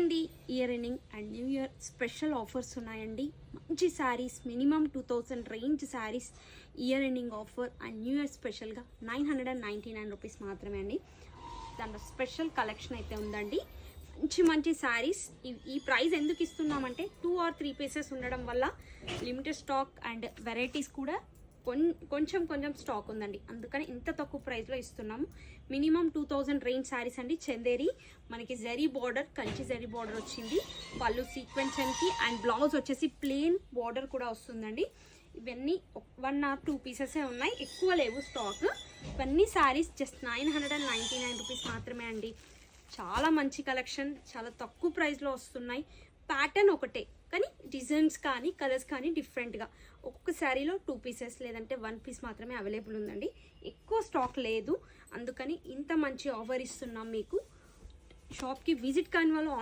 అండి, year ending and new year special offers ఉన్నాయండి. మంచి saris minimum 2000 range saris year ending offer and new year స్పెషల్గా 999 rupees మాత్రమే అండి. దాంట్లో స్పెషల్ కలెక్షన్ అయితే ఉందండి. మంచి మంచి శారీస్. ఈ ప్రైస్ ఎందుకు ఇస్తున్నామంటే 2 or 3 పీసెస్ ఉండడం వల్ల లిమిటెడ్ స్టాక్ అండ్ వెరైటీస్ కూడా కొంచెం స్టాక్ ఉందండి. అందుకని ఇంత తక్కువ ప్రైస్లో ఇస్తున్నాము. మినిమం 2000 రేంజ్ శారీస్ అండి. చందేరి మనకి జరీ బార్డర్, కంచి జరీ బార్డర్ వచ్చింది. పళ్ళు సీక్వెన్స్కి అండ్ బ్లౌజ్ వచ్చేసి ప్లెయిన్ బార్డర్ కూడా వస్తుందండి. ఇవన్నీ 1 or 2 పీసెసే ఉన్నాయి, ఎక్కువ లేవు స్టాక్. ఇవన్నీ శారీస్ జస్ట్ 999 రూపీస్ మాత్రమే అండి. చాలా మంచి కలెక్షన్, చాలా తక్కువ ప్రైస్లో వస్తున్నాయి. ప్యాటర్న్ ఒకటే కానీ డిజైన్స్ కానీ కలర్స్ కానీ డిఫరెంట్గా. ఒక్కొక్క శారీలో 2 పీసెస్ లేదంటే 1 పీస్ మాత్రమే అవైలబుల్ ఉందండి. ఎక్కువ స్టాక్ లేదు, అందుకని ఇంత మంచి ఆఫర్ ఇస్తున్నాం మీకు. షాప్కి విజిట్ కాని వాళ్ళు